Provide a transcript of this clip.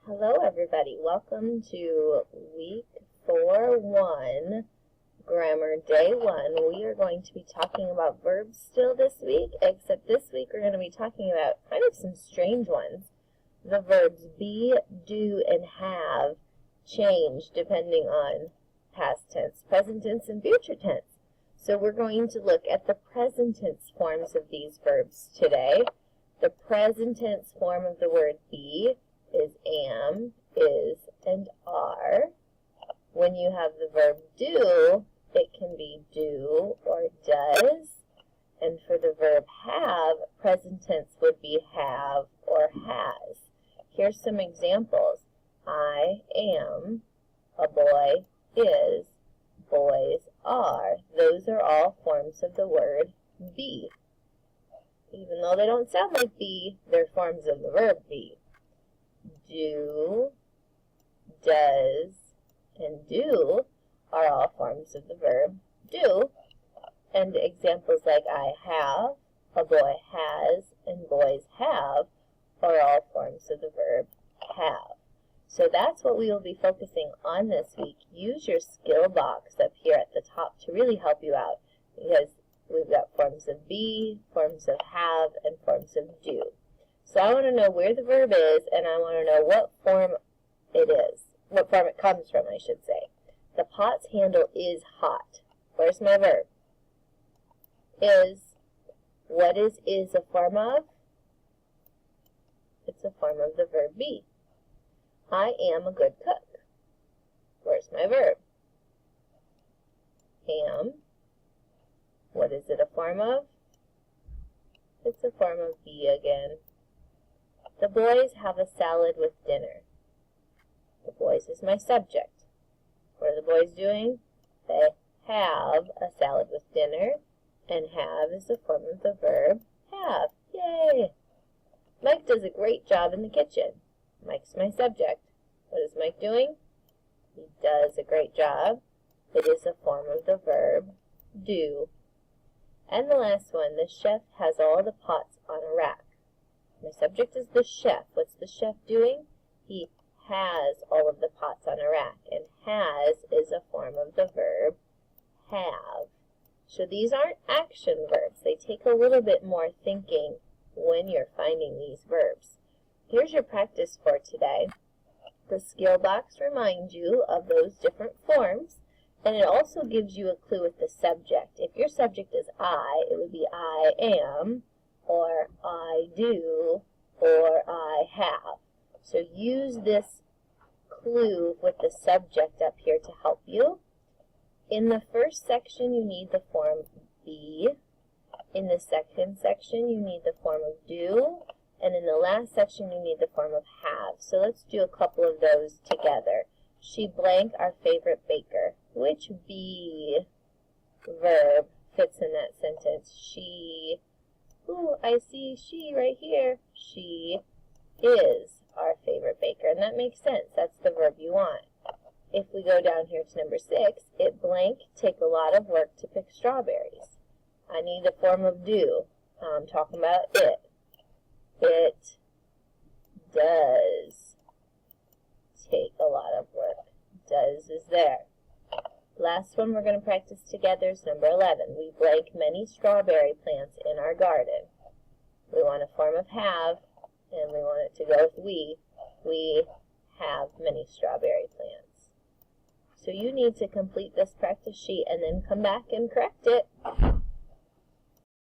Hello everybody, welcome to week 4-1, grammar day 1. We are going to be talking about verbs still this week, except this week we're going to be talking about kind of some strange ones. The verbs be, do, and have change depending on past tense, present tense, and future tense. So we're going to look at the present tense forms of these verbs today. The present tense form of the word be is am, is, and are. When you have the verb do, it can be do or does. And for the verb have, present tense would be have or has. Here's some examples. I am, a boy is, boys are. Those are all forms of the word be. Even though they don't sound like be, they're forms of the verb be. Do, does, and do are all forms of the verb do. And examples like I have, a boy has, and boys have are all forms of the verb have. So that's what we will be focusing on this week. Use your skill box up here at the top to really help you out, because we've got forms of be, forms of have, and forms of do. So I want to know where the verb is, and I want to know what form it is. What form it comes from, I should say. The pot's handle is hot. Where's my verb? Is. What is a form of? It's a form of the verb be. I am a good cook. Where's my verb? Am. What is it a form of? It's a form of be again. The boys have a salad with dinner. The boys is my subject. What are the boys doing? They have a salad with dinner, and have is a form of the verb have. Yay! Mike does a great job in the kitchen. Mike's my subject. What is Mike doing? He does a great job. It is a form of the verb do. And the last one, the chef has all the pots on a rack. My subject is the chef. What's the chef doing? He has all of the pots on a rack. And has is a form of the verb have. So these aren't action verbs. They take a little bit more thinking when you're finding these verbs. Here's your practice for today. The skill box reminds you of those different forms, and it also gives you a clue with the subject. If your subject is I, it would be I am, or I do, or I have. So use this clue with the subject up here to help you. In the first section, you need the form be. In the second section, you need the form of do. And in the last section, you need the form of have. So let's do a couple of those together. She blank our favorite baker. Which be verb fits in that sentence? She, ooh, I see she right here. She is our favorite baker. And that makes sense. That's the verb you want. If we go down here to number 6, it blank take a lot of work to pick strawberries. I need the form of do. I'm talking about it. It does take a lot of work. Does is there. Last one we're going to practice together is number 11. We blank many strawberry plants in our garden. We want a form of have, and we want it to go with we. We have many strawberry plants. So you need to complete this practice sheet and then come back and correct it.